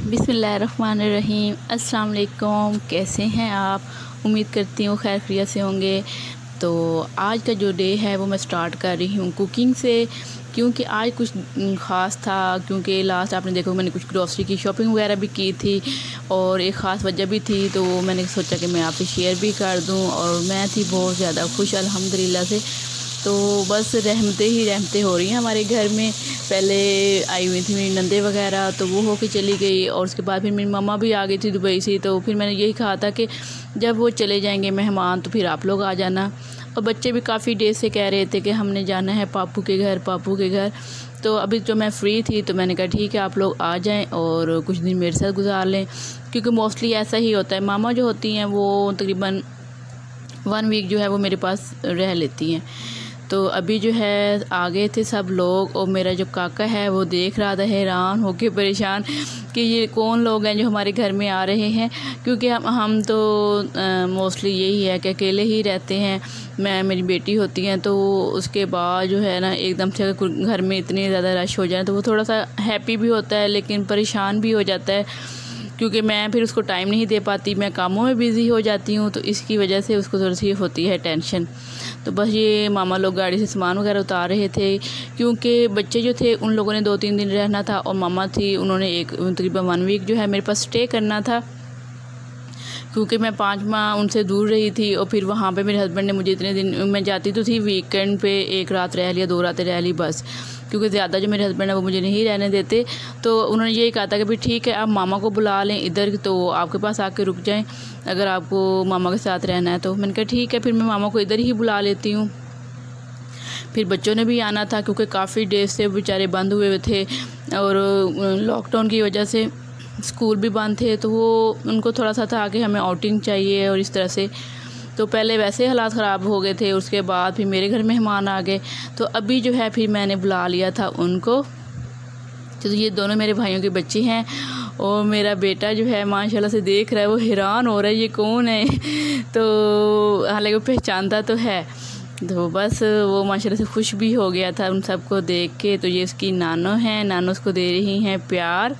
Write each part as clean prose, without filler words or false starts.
बिस्मिल्लाहिर्रहमानिर्रहीम। अस्सलाम वालेकुम। कैसे हैं आप? उम्मीद करती हूँ खैर खैरियत से होंगे। तो आज का जो डे है वो मैं स्टार्ट कर रही हूँ कुकिंग से, क्योंकि आज कुछ ख़ास था। क्योंकि लास्ट आपने देखो मैंने कुछ ग्रॉसरी की शॉपिंग वगैरह भी की थी और एक ख़ास वजह भी थी, तो मैंने सोचा कि मैं आपसे शेयर भी कर दूँ। और मैं थी बहुत ज़्यादा खुश अल्हम्दुलिल्लाह से। तो बस रहमतें ही रहमतें हो रही हैं हमारे घर में। पहले आई हुई थी मेरी नंदे वगैरह, तो वो होके चली गई और उसके बाद फिर मेरी मम्मा भी आ गई थी दुबई से। तो फिर मैंने यही कहा था कि जब वो चले जाएंगे मेहमान तो फिर आप लोग आ जाना। और बच्चे भी काफ़ी देर से कह रहे थे कि हमने जाना है पापू के घर, पापू के घर। तो अभी जो मैं फ्री थी तो मैंने कहा ठीक है आप लोग आ जाएं और कुछ दिन मेरे साथ गुजार लें, क्योंकि मोस्टली ऐसा ही होता है। मामा जो होती हैं वो तकरीबन 1 वीक जो है वो मेरे पास रह लेती हैं। तो अभी जो है आ गए थे सब लोग और मेरा जो काका है वो देख रहा था हैरान होके परेशान कि ये कौन लोग हैं जो हमारे घर में आ रहे हैं। क्योंकि हम तो मोस्टली यही है कि अकेले ही रहते हैं। मैं मेरी बेटी होती हैं, तो उसके बाद जो है ना एकदम से अगर घर में इतनी ज़्यादा रश हो जाए तो वो थोड़ा सा हैप्पी भी होता है लेकिन परेशान भी हो जाता है, क्योंकि मैं फिर उसको टाइम नहीं दे पाती, मैं कामों में बिज़ी हो जाती हूँ। तो इसकी वजह से उसको थोड़ी सी होती है टेंशन। तो बस ये मामा लोग गाड़ी से सामान वगैरह उतार रहे थे, क्योंकि बच्चे जो थे उन लोगों ने 2-3 दिन रहना था और मामा थी उन्होंने एक तकरीबन 1 वीक जो है मेरे पास स्टे करना था। क्योंकि मैं 5 माह उनसे दूर रही थी और फिर वहाँ पे मेरे हस्बैंड ने मुझे इतने दिन, मैं जाती तो थी वीकेंड पे 1 रात रह लिया, 2 रातें रह ली बस, क्योंकि ज़्यादा जो मेरे हस्बैंड है वो मुझे नहीं रहने देते। तो उन्होंने यही कहा था कि भाई ठीक है आप मामा को बुला लें इधर, तो आपके पास आके रुक जाएं अगर आपको मामा के साथ रहना है। तो मैंने कहा ठीक है फिर मैं मामा को इधर ही बुला लेती हूँ। फिर बच्चों ने भी आना था क्योंकि काफ़ी डेज से बेचारे बंद हुए थे और लॉकडाउन की वजह से स्कूल भी बंद थे, तो वो उनको थोड़ा सा था कि हमें आउटिंग चाहिए और इस तरह से। तो पहले वैसे हालात ख़राब हो गए थे, उसके बाद फिर मेरे घर मेहमान आ गए, तो अभी जो है फिर मैंने बुला लिया था उनको। तो ये दोनों मेरे भाइयों के बच्चे हैं और मेरा बेटा जो है माशाल्लाह से देख रहा है, वो हैरान हो रहा है ये कौन है तो हालांकि वो पहचानता तो है। तो बस वो माशाल्लाह से खुश भी हो गया था उन सबको देख के। तो ये उसकी नानो है, नानो उसको दे रही हैं प्यार।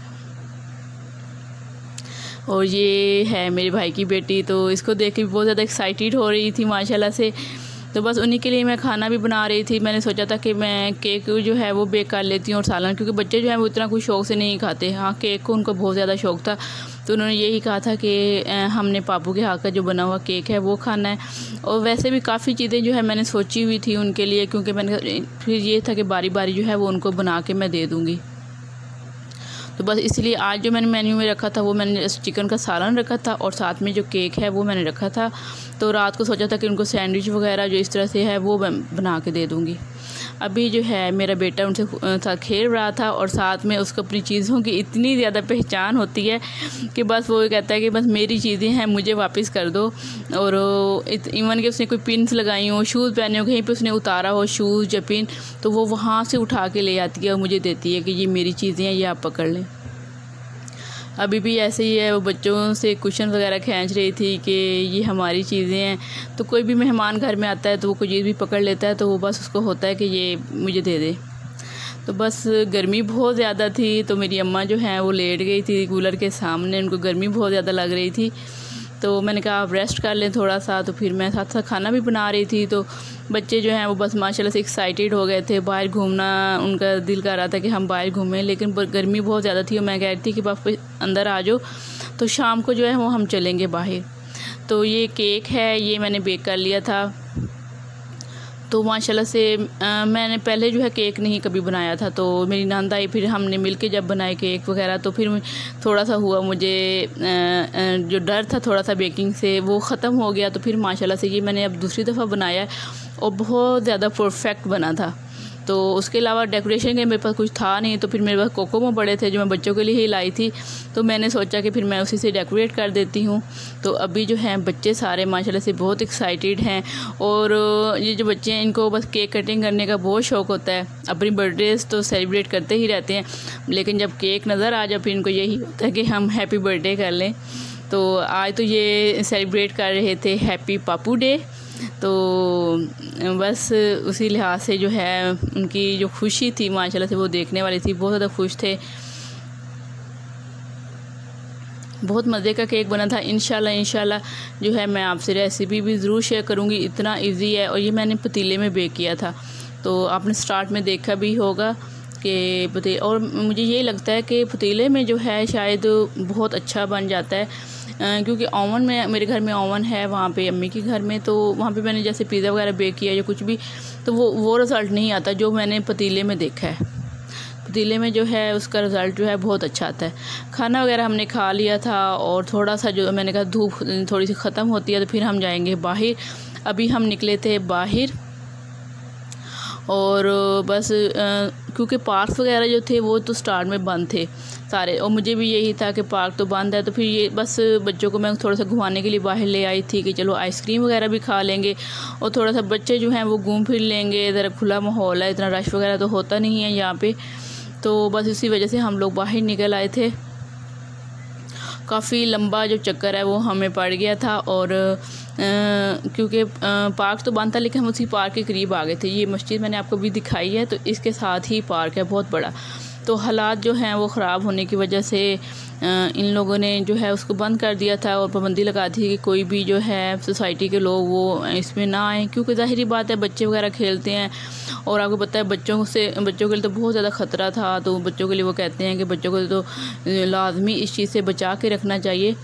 और ये है मेरे भाई की बेटी, तो इसको देख के बहुत ज़्यादा एक्साइटेड हो रही थी माशाल्लाह से। तो बस उन्हीं के लिए मैं खाना भी बना रही थी। मैंने सोचा था कि मैं केक जो है वो बेक कर लेती हूँ और सालन, क्योंकि बच्चे जो हैं वो इतना कुछ शौक़ से नहीं खाते। हाँ केक को उनको बहुत ज़्यादा शौक़ था, तो उन्होंने यही कहा था कि हमने पापू के हाथ का जो बना हुआ केक है वो खाना है। और वैसे भी काफ़ी चीज़ें जो है मैंने सोची हुई थी उनके लिए, क्योंकि मैंने फिर ये था कि बारी बारी जो है वो उनको बना के मैं दे दूँगी। तो बस इसलिए आज जो मैंने मेन्यू में रखा था वो मैंने चिकन का सालन रखा था और साथ में जो केक है वो मैंने रखा था। तो रात को सोचा था कि उनको सैंडविच वगैरह जो इस तरह से है वो मैं बना के दे दूँगी। अभी जो है मेरा बेटा उनसे साथ खेल रहा था और साथ में उसको अपनी चीज़ों की इतनी ज़्यादा पहचान होती है कि बस वो कहता है कि बस मेरी चीज़ें हैं मुझे वापस कर दो। और इवन कि उसने कोई पिन्स लगाई हो, शूज़ पहने हो, कहीं पे उसने उतारा हो शूज़ या पिन, तो वो वहाँ से उठा के ले आती है और मुझे देती है कि ये मेरी चीज़ें हैं, ये आप पकड़ लें। अभी भी ऐसे ही है, वो बच्चों से कुशन वगैरह खींच रही थी कि ये हमारी चीज़ें हैं। तो कोई भी मेहमान घर में आता है तो वो कोई चीज़ भी पकड़ लेता है, तो वो बस उसको होता है कि ये मुझे दे दे। तो बस गर्मी बहुत ज़्यादा थी, तो मेरी अम्मा जो हैं वो लेट गई थी कूलर के सामने, उनको गर्मी बहुत ज़्यादा लग रही थी। तो मैंने कहा आप रेस्ट कर लें थोड़ा सा, तो फिर मैं साथ साथ खाना भी बना रही थी। तो बच्चे जो हैं वो बस माशाल्लाह से एक्साइटेड हो गए थे, बाहर घूमना उनका दिल कर रहा था कि हम बाहर घूमें, लेकिन गर्मी बहुत ज़्यादा थी और मैं कह रही थी कि पापा अंदर आ जाओ, तो शाम को जो है वो हम चलेंगे बाहर। तो ये केक है ये मैंने बेक कर लिया था। तो माशाल्लाह से मैंने पहले जो है केक नहीं कभी बनाया था, तो मेरी नंद आई, फिर हमने मिलके जब बनाए केक वगैरह, तो फिर थोड़ा सा हुआ मुझे जो डर था थोड़ा सा बेकिंग से वो ख़त्म हो गया। तो फिर माशाल्लाह से ये मैंने अब दूसरी दफ़ा बनाया और बहुत ज़्यादा परफेक्ट बना था। तो उसके अलावा डेकोरेशन के मेरे पास कुछ था नहीं, तो फिर मेरे पास कोकोमो पड़े थे जो मैं बच्चों के लिए ही लाई थी, तो मैंने सोचा कि फिर मैं उसी से डेकोरेट कर देती हूँ। तो अभी जो हैं बच्चे सारे माशाल्लाह से बहुत एक्साइटेड हैं और ये जो बच्चे हैं इनको बस केक कटिंग करने का बहुत शौक़ होता है। अपनी बर्थडेज़ तो सेलिब्रेट करते ही रहते हैं, लेकिन जब केक नज़र आ जाए फिर इनको यही होता है कि हम हैप्पी बर्थडे कर लें। तो आज तो ये सेलिब्रेट कर रहे थे हैप्पी पापू डे। तो बस उसी लिहाज से जो है उनकी जो खुशी थी माशाल्लाह से वो देखने वाली थी, बहुत ज़्यादा खुश थे। बहुत मज़े का केक बना था। इंशाल्लाह जो है मैं आपसे रेसिपी भी ज़रूर शेयर करूँगी। इतना इजी है और ये मैंने पतीले में बेक किया था, तो आपने स्टार्ट में देखा भी होगा कि पतीले, और मुझे ये लगता है कि पतीले में जो है शायद बहुत अच्छा बन जाता है, क्योंकि ओवन में, मेरे घर में ओवन है वहाँ पे अम्मी के घर में, तो वहाँ पे मैंने जैसे पिज़्ज़ा वगैरह बेक किया या कुछ भी, तो वो रिज़ल्ट नहीं आता जो मैंने पतीले में देखा है। पतीले में जो है उसका रिज़ल्ट जो है बहुत अच्छा आता है। खाना वगैरह हमने खा लिया था और थोड़ा सा जो मैंने कहा धूप थोड़ी सी ख़त्म होती है तो फिर हम जाएंगे बाहर। अभी हम निकले थे बाहर और बस क्योंकि पार्क वगैरह जो थे वो तो स्टार्ट में बंद थे सारे, और मुझे भी यही था कि पार्क तो बंद है, तो फिर ये बस बच्चों को मैं थोड़ा सा घुमाने के लिए बाहर ले आई थी कि चलो आइसक्रीम वगैरह भी खा लेंगे और थोड़ा सा बच्चे जो हैं वो घूम फिर लेंगे। इधर खुला माहौल है, इतना रश वगैरह तो होता नहीं है यहाँ पे, तो बस इसी वजह से हम लोग बाहर निकल आए थे। काफ़ी लंबा जो चक्कर है वो हमें पड़ गया था, और क्योंकि पार्क तो बंद था लेकिन हम उसी पार्क के करीब आ गए थे। ये मस्जिद मैंने आपको भी दिखाई है, तो इसके साथ ही पार्क है बहुत बड़ा। तो हालात जो हैं वो ख़राब होने की वजह से इन लोगों ने जो है उसको बंद कर दिया था और पाबंदी लगा दी कि कोई भी जो है सोसाइटी के लोग वो इसमें ना आए, क्योंकि ज़ाहिरी बात है बच्चे वगैरह खेलते हैं और आपको पता है बच्चों के लिए तो बहुत ज़्यादा ख़तरा था, तो बच्चों के लिए वो कहते हैं कि बच्चों को तो लाजमी इस चीज़ से बचा के रखना चाहिए।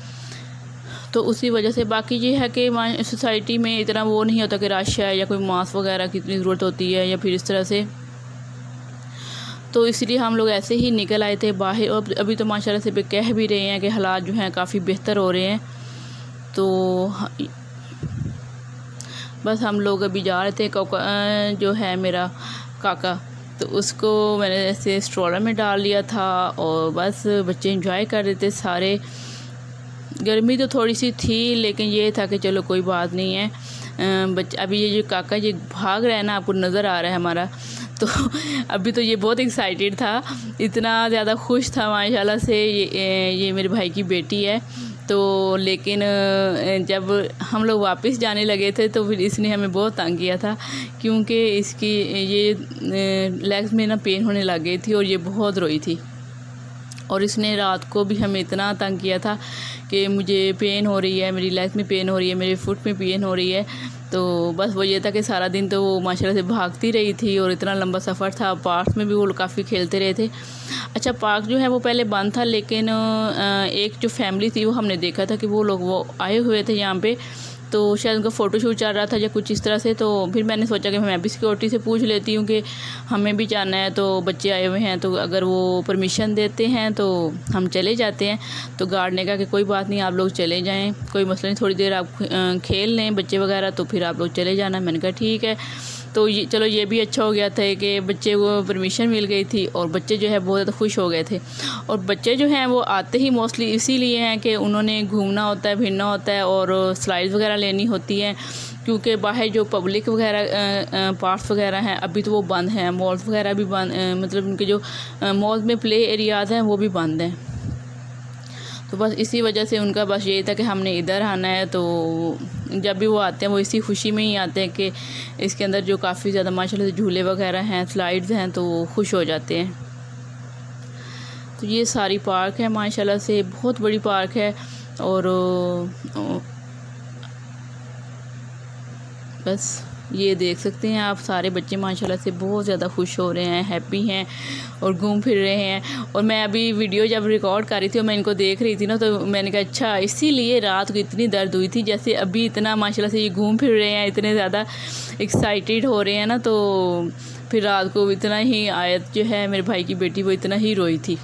तो उसी वजह से, बाकी ये है कि सोसाइटी में इतना वो नहीं होता कि रश है या कोई मास्क वगैरह की इतनी ज़रूरत होती है या फिर इस तरह से, तो इसलिए हम लोग ऐसे ही निकल आए थे बाहर। और अभी तो माशाल्लाह से कह भी रहे हैं कि हालात जो हैं काफ़ी बेहतर हो रहे हैं। तो बस हम लोग अभी जा रहे थे, जो है मेरा काका, तो उसको मैंने ऐसे स्ट्रोलर में डाल लिया था और बस बच्चे एंजॉय कर रहे थे सारे। गर्मी तो थोड़ी सी थी लेकिन ये था कि चलो कोई बात नहीं है। बच्चे अभी ये जो काका ये भाग रहा है ना, आपको नज़र आ रहा है हमारा, तो अभी तो ये बहुत एक्साइटेड था, इतना ज़्यादा खुश था माशाल्लाह से। ये मेरे भाई की बेटी है, तो लेकिन जब हम लोग वापस जाने लगे थे तो फिर इसने हमें बहुत तंग किया था, क्योंकि इसकी ये लेग्स में ना पेन होने लग गई थी और ये बहुत रोई थी। और इसने रात को भी हमें इतना तंग किया था कि मुझे पेन हो रही है, मेरी लेग में पेन हो रही है, मेरे फुट में पेन हो रही है। तो बस वो ये था कि सारा दिन तो वो माशाल्लाह से भागती रही थी और इतना लंबा सफ़र था। पार्क में भी वो काफ़ी खेलते रहे थे। अच्छा, पार्क जो है वो पहले बंद था, लेकिन एक जो फैमिली थी वो हमने देखा था कि वो लोग वो आए हुए थे यहाँ पे, तो शायद उनका फ़ोटोशूट चल रहा था या कुछ इस तरह से। तो फिर मैंने सोचा कि मैं भी सिक्योरिटी से पूछ लेती हूँ कि हमें भी जाना है, तो बच्चे आए हुए हैं, तो अगर वो परमिशन देते हैं तो हम चले जाते हैं। तो गार्ड ने कहा कि कोई बात नहीं, आप लोग चले जाएं, कोई मसला नहीं, थोड़ी देर आप खेल लें बच्चे वगैरह, तो फिर आप लोग चले जाना। मैंने कहा ठीक है। तो ये चलो ये भी अच्छा हो गया था कि बच्चे को परमिशन मिल गई थी और बच्चे जो है बहुत ज़्यादा खुश हो गए थे। और बच्चे जो हैं वो आते ही मोस्टली इसीलिए हैं कि उन्होंने घूमना होता है, फिरना होता है और स्लाइड्स वगैरह लेनी होती हैं, क्योंकि बाहर जो पब्लिक वगैरह पार्क्स वगैरह हैं अभी तो वो बंद हैं, मॉल्स वगैरह भी बंद, मतलब उनके जो मॉल्स में प्ले एरियाज़ हैं वो भी बंद हैं। तो बस इसी वजह से उनका बस यही था कि हमने इधर आना है। तो जब भी वो आते हैं वो इसी खुशी में ही आते हैं कि इसके अंदर जो काफ़ी ज़्यादा माशाल्लाह से झूले वगैरह हैं, स्लाइड्स हैं, तो वो खुश हो जाते हैं। तो ये सारी पार्क है माशाल्लाह से, बहुत बड़ी पार्क है। और बस ये देख सकते हैं आप, सारे बच्चे माशाल्लाह से बहुत ज़्यादा खुश हो रहे हैं, हैप्पी हैं और घूम फिर रहे हैं। और मैं अभी वीडियो जब रिकॉर्ड कर रही थी और मैं इनको देख रही थी ना, तो मैंने कहा अच्छा इसीलिए रात को इतनी दर्द हुई थी, जैसे अभी इतना माशाल्लाह से ये घूम फिर रहे हैं, इतने ज़्यादा एक्साइटेड हो रहे हैं ना, तो फिर रात को इतना ही आयत जो है मेरे भाई की बेटी वो इतना ही रोई थी।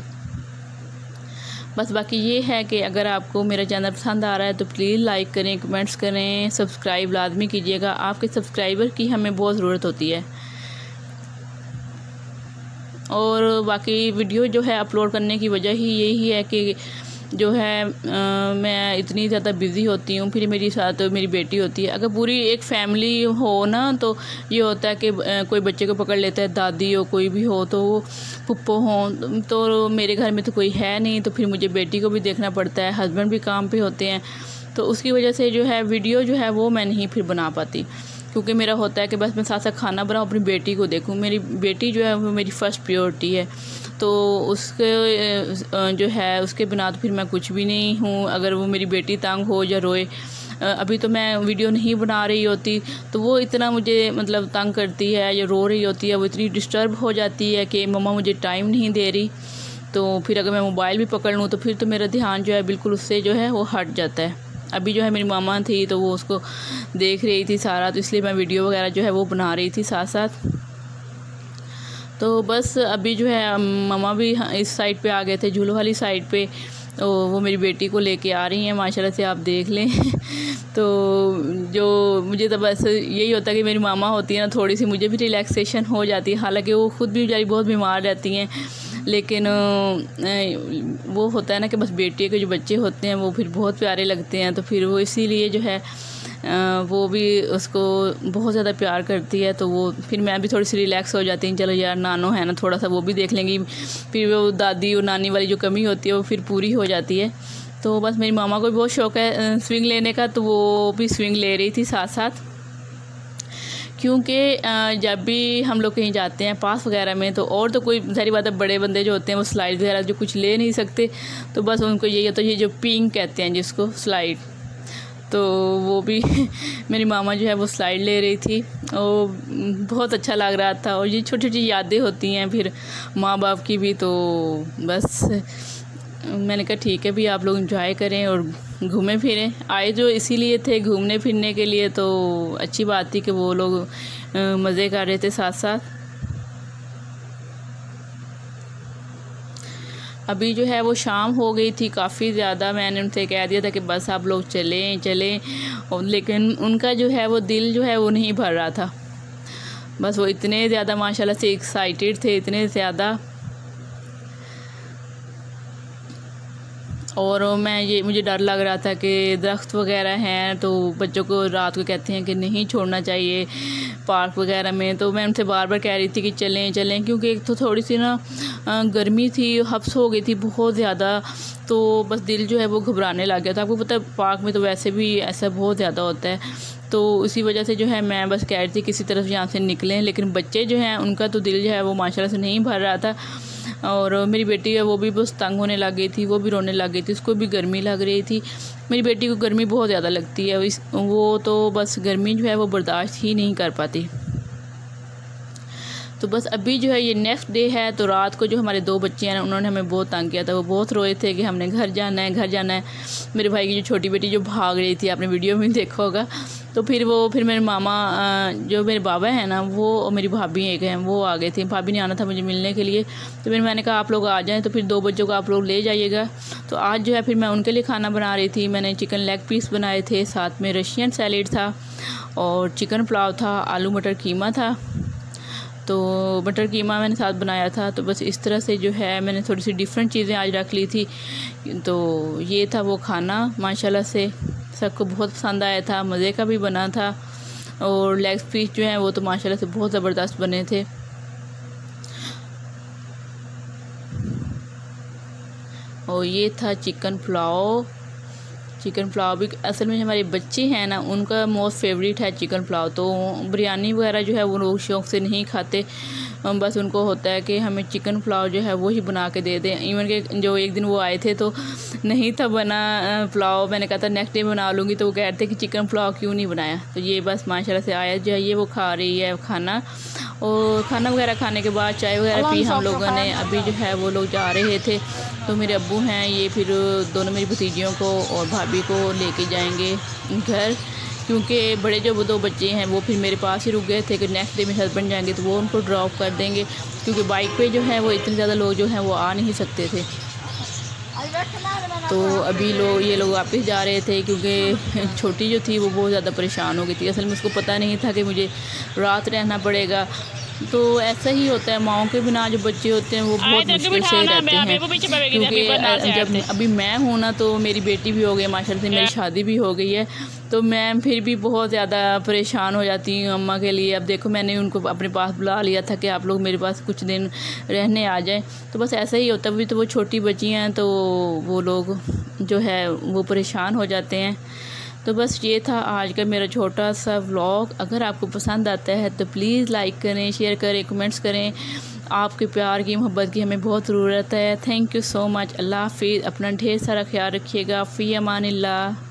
बस बाकी ये है कि अगर आपको मेरा चैनल पसंद आ रहा है तो प्लीज़ लाइक करें, कमेंट्स करें, सब्सक्राइब लाजमी कीजिएगा। आपके सब्सक्राइबर की हमें बहुत ज़रूरत होती है। और बाकी वीडियो जो है अपलोड करने की वजह ही यही है कि जो है मैं इतनी ज़्यादा बिज़ी होती हूँ, फिर मेरी साथ मेरी बेटी होती है। अगर पूरी एक फैमिली हो ना तो ये होता है कि कोई बच्चे को पकड़ लेता है, दादी हो कोई भी हो, तो वो पुप्पो हों, तो मेरे घर में तो कोई है नहीं, तो फिर मुझे बेटी को भी देखना पड़ता है, हस्बैंड भी काम पे होते हैं, तो उसकी वजह से जो है वीडियो जो है वो मैं नहीं फिर बना पाती, क्योंकि मेरा होता है कि बस मैं साथ साथ खाना बनाऊँ, अपनी बेटी को देखूँ। मेरी बेटी जो है वो मेरी फ़र्स्ट प्रायोरिटी है। तो उसके जो है उसके बिना तो फिर मैं कुछ भी नहीं हूँ। अगर वो मेरी बेटी तंग हो या रोए, अभी तो मैं वीडियो नहीं बना रही होती तो वो इतना मुझे मतलब तंग करती है या रो रही होती है, वो इतनी डिस्टर्ब हो जाती है कि मम्मा मुझे टाइम नहीं दे रही। तो फिर अगर मैं मोबाइल भी पकड़ लूँ तो फिर तो मेरा ध्यान जो है बिल्कुल उससे जो है वो हट जाता है। अभी जो है मेरी मामा थी तो वो उसको देख रही थी सारा, तो इसलिए मैं वीडियो वगैरह जो है वो बना रही थी साथ साथ। तो बस अभी जो है मम्मा भी इस साइड पे आ गए थे, झूलों वाली साइड पे। तो वो मेरी बेटी को लेके आ रही हैं, माशाल्लाह से आप देख लें। तो जो मुझे तो बस यही होता है कि मेरी मामा होती है ना, थोड़ी सी मुझे भी रिलैक्सेशन हो जाती है। हालांकि वो खुद भी बेचारी बहुत बीमार रहती हैं, लेकिन वो होता है ना कि बस बेटी के जो बच्चे होते हैं वो फिर बहुत प्यारे लगते हैं, तो फिर वो इसीलिए जो है वो भी उसको बहुत ज़्यादा प्यार करती है। तो वो फिर मैं भी थोड़ी सी रिलैक्स हो जाती हूँ, चलो यार नानो है ना, थोड़ा सा वो भी देख लेंगी, फिर वो दादी और नानी वाली जो कमी होती है वो फिर पूरी हो जाती है। तो बस मेरी मामा को भी बहुत शौक़ है स्विंग लेने का, तो वो भी स्विंग ले रही थी साथ साथ। क्योंकि जब भी हम लोग कहीं जाते हैं पास वगैरह में, तो और तो कोई सारी बात है, बड़े बंदे जो होते हैं वो स्लाइड वगैरह जो कुछ ले नहीं सकते, तो बस उनको यही होता है, ये जो पिंग कहते हैं जिसको स्लाइड, तो वो भी मेरी मामा जो है वो स्लाइड ले रही थी और बहुत अच्छा लग रहा था। और ये छोटी छोटी यादें होती हैं फिर माँ बाप की भी। तो बस मैंने कहा ठीक है भी, आप लोग एंजॉय करें और घूमें फिरें। आए जो इसीलिए थे घूमने फिरने के लिए, तो अच्छी बात थी कि वो लोग मज़े कर रहे थे साथ साथ। अभी जो है वो शाम हो गई थी काफ़ी ज़्यादा, मैंने उनसे कह दिया था कि बस आप लोग चलें चलें, और लेकिन उनका जो है वो दिल जो है वो नहीं भर रहा था। बस वो इतने ज़्यादा माशाल्लाह से एक्साइटेड थे, इतने ज़्यादा। और मुझे डर लग रहा था कि दरख्त वगैरह हैं, तो बच्चों को रात को कहते हैं कि नहीं छोड़ना चाहिए पार्क वगैरह में। तो मैं उनसे बार बार कह रही थी कि चलें चलें, क्योंकि एक तो थोड़ी सी ना गर्मी थी, हब्स हो गई थी बहुत ज़्यादा, तो बस दिल जो है वो घबराने लग गया था। आपको पता है पार्क में तो वैसे भी ऐसा बहुत ज़्यादा होता है, तो इसी वजह से जो है मैं बस कह रही थी किसी तरफ यहाँ से निकलें। लेकिन बच्चे जो हैं उनका तो दिल जो है वो माशाल्लाह से नहीं भर रहा था। और मेरी बेटी है वो भी बस तंग होने लग गई थी, वो भी रोने लग गई थी, उसको भी गर्मी लग रही थी। मेरी बेटी को गर्मी बहुत ज़्यादा लगती है, वो तो बस गर्मी जो है वो बर्दाश्त ही नहीं कर पाती। तो बस अभी जो है ये नेक्स्ट डे है, तो रात को जो हमारे 2 बच्चे हैं उन्होंने हमें बहुत तंग किया था, वो बहुत रोए थे कि हमने घर जाना है घर जाना है। मेरे भाई की जो छोटी बेटी जो भाग रही थी, आपने वीडियो में देखा होगा। तो फिर मेरे मामा जो मेरे बाबा हैं ना, वो और मेरी भाभी एक हैं, वो आ गए थे। भाभी ने आना था मुझे मिलने के लिए, तो फिर मैंने कहा आप लोग आ जाएँ, तो फिर 2 बच्चों को आप लोग ले जाइएगा। तो आज जो है फिर मैं उनके लिए खाना बना रही थी। मैंने चिकन लेग पीस बनाए थे, साथ में रशियन सैलेड था और चिकन पुलाव था, आलू मटर कीमा था। तो बटर कीमा मैंने साथ बनाया था। तो बस इस तरह से जो है मैंने थोड़ी सी डिफरेंट चीज़ें आज रख ली थी। तो ये था वो खाना, माशाल्लाह से सबको बहुत पसंद आया था, मज़े का भी बना था। और लेग पीस जो हैं वो तो माशाल्लाह से बहुत ज़बरदस्त बने थे। और ये था चिकन पुलाव भी असल में हमारे बच्चे हैं ना, उनका मोस्ट फेवरेट है चिकन पुलाव। तो बिरयानी वगैरह जो है वो लोग शौक़ से नहीं खाते, बस उनको होता है कि हमें चिकन पुलाव जो है वो ही बना के दे दें। इवन के जो एक दिन वो आए थे तो नहीं था बना पुलाव, मैंने कहा था नेक्स्ट डे बना लूँगी, तो वो कह रहे थे कि चिकन पुलाव क्यों नहीं बनाया। तो ये बस माशाल्लाह से आया जो है ये वो खा रही है खाना। और खाना वगैरह खाने के बाद चाय वगैरह पी हम लोगों ने। अभी जो है वो लोग जा रहे थे, तो मेरे अब्बू हैं ये फिर दोनों मेरी भतीजियों को और भाभी को लेके जाएंगे घर, क्योंकि बड़े जो 2 बच्चे हैं वो फिर मेरे पास ही रुक गए थे कि नेक्स्ट डे मेरे हस्बैंड जाएंगे तो वो उनको ड्रॉप कर देंगे, क्योंकि बाइक पे जो है वो इतने ज़्यादा लोग जो हैं वो आ नहीं सकते थे। तो अभी ये लोग वापस जा रहे थे, क्योंकि छोटी जो थी वो बहुत ज़्यादा परेशान हो गई थी। असल में उसको पता नहीं था कि मुझे रात रहना पड़ेगा। तो ऐसा ही होता है, माओं के बिना जो बच्चे होते हैं वो बहुत मुश्किल से रहते हैं। क्योंकि जब अभी मैं हूँ ना, तो मेरी बेटी भी हो गई माशाल्लाह से, मेरी शादी भी हो गई है, तो मैं फिर भी बहुत ज़्यादा परेशान हो जाती हूँ अम्मा के लिए। अब देखो मैंने उनको अपने पास बुला लिया था कि आप लोग मेरे पास कुछ दिन रहने आ जाएं। तो बस ऐसा ही होता है, अभी तो वो छोटी बच्ची हैं तो वो लोग जो है वो परेशान हो जाते हैं। तो बस ये था आज का मेरा छोटा सा व्लॉग। अगर आपको पसंद आता है तो प्लीज़ लाइक करें, शेयर करें, कमेंट्स करें आपके प्यार की मोहब्बत की हमें बहुत ज़रूरत है। Thank you so much. अल्लाह हाफ़िज़। अपना ढेर सारा ख्याल रखिएगा। फ़ी अमानिल्लाह।